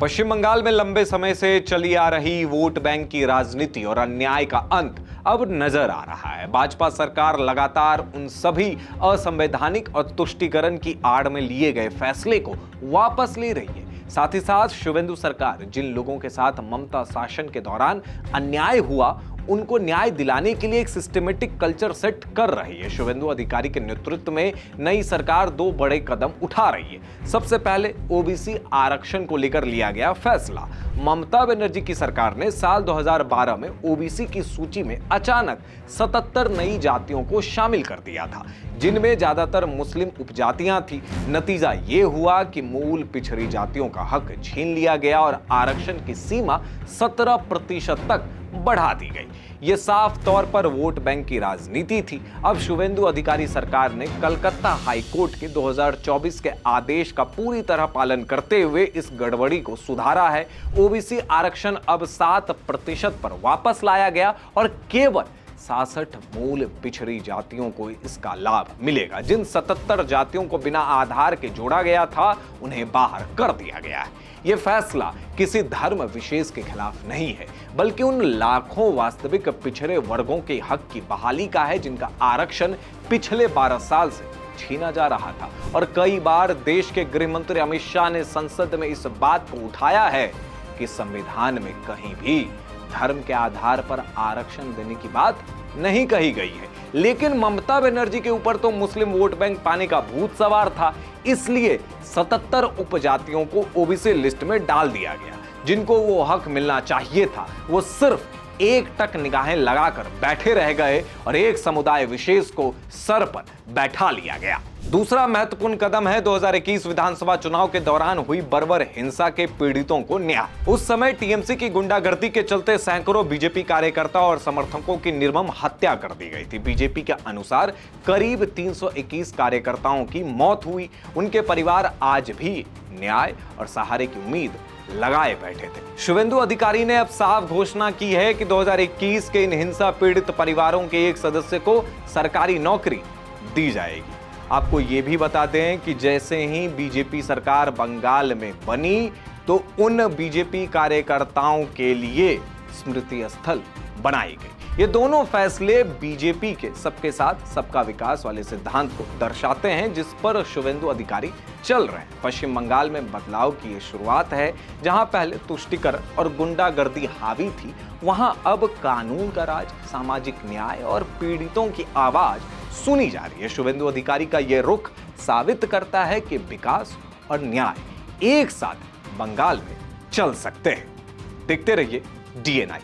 पश्चिम बंगाल में लंबे समय से चली आ रही वोट बैंक की राजनीति और अन्याय का अंत अब नजर आ रहा है। भाजपा सरकार लगातार उन सभी असंवैधानिक और तुष्टीकरण की आड़ में लिए गए फैसले को वापस ले रही है। साथ ही साथ शिवेंदु सरकार जिन लोगों के साथ ममता शासन के दौरान अन्याय हुआ उनको न्याय दिलाने के लिए एक सिस्टमेटिक कल्चर सेट कर रही है। शुवेंदु अधिकारी के नेतृत्व में नई सरकार दो बड़े कदम उठा रही है। सबसे पहले ओबीसी आरक्षण को लेकर लिया गया फैसला। ममता बनर्जी की सरकार ने साल 2012 में ओबीसी की सूची में अचानक 77 नई जातियों को शामिल कर दिया था, जिनमें ज्यादातर मुस्लिम उपजातियां थी। नतीजा ये हुआ कि मूल पिछड़ी जातियों का हक छीन लिया गया और आरक्षण की सीमा 17% तक बढ़ा दी गई। ये साफ तौर पर वोट बैंक की राजनीति थी। अब शुवेंदु अधिकारी सरकार ने कलकत्ता हाई कोर्ट के 2024 के आदेश का पूरी तरह पालन करते हुए इस गड़बड़ी को सुधारा है। ओबीसी आरक्षण अब 7% पर वापस लाया गया और केवल 66 मूल पिछड़ी जातियों को इसका लाभ मिलेगा। जिन 77 जातियों को बिना आधार के जोड़ा गया था उन्हें बाहर कर दिया गया है। यह फैसला किसी धर्म विशेष के खिलाफ नहीं है, बल्कि उन लाखों वास्तविक पिछड़े वर्गों के हक की बहाली का है जिनका आरक्षण पिछले 12 साल से छीना जा रहा था। और कई बार देश के गृह मंत्री अमित शाह ने संसद में इस बात को उठाया है कि संविधान में कहीं भी धर्म के आधार पर आरक्षण देने की बात नहीं कही गई है। लेकिन ममता बनर्जी के ऊपर तो मुस्लिम वोट बैंक पाने का भूत सवार था, इसलिए 77 उपजातियों को ओबीसी लिस्ट में डाल दिया गया। जिनको वो हक मिलना चाहिए था वो सिर्फ एक टक निगाहें लगाकर बैठे रह गए और एक समुदाय विशेष को सर पर बैठा लिया गया। दूसरा महत्वपूर्ण कदम है 2021 विधानसभा चुनाव के दौरान हुई बर्बर हिंसा के पीड़ितों को न्याय। उस समय टीएमसी की गुंडागर्दी के चलते सैकड़ों बीजेपी कार्यकर्ता और समर्थकों की निर्मम हत्या कर दी गई थी। बीजेपी के अनुसार करीब 321 कार्यकर्ताओं की मौत हुई। उनके परिवार आज भी न्याय और सहारे की उम्मीद लगाए बैठे थे। शुवेंदु अधिकारी ने अब साफ घोषणा की है कि 2021 के इन हिंसा पीड़ित परिवारों के एक सदस्य को सरकारी नौकरी दी जाएगी। आपको ये भी बता दें कि जैसे ही बीजेपी सरकार बंगाल में बनी तो उन बीजेपी कार्यकर्ताओं के लिए स्मृति स्थल बनाई गई। ये दोनों फैसले बीजेपी के सबके साथ सबका विकास वाले सिद्धांत को दर्शाते हैं, जिस पर शुवेंदु अधिकारी चल रहे हैं। पश्चिम बंगाल में बदलाव की ये शुरुआत है। जहां पहले तुष्टीकरण और गुंडागर्दी हावी थी, वहां अब कानून का राज, सामाजिक न्याय और पीड़ितों की आवाज सुनी जा रही है। शुवेंदु अधिकारी का यह रुख साबित करता है कि विकास और न्याय एक साथ बंगाल में चल सकते हैं। देखते रहिए DNI।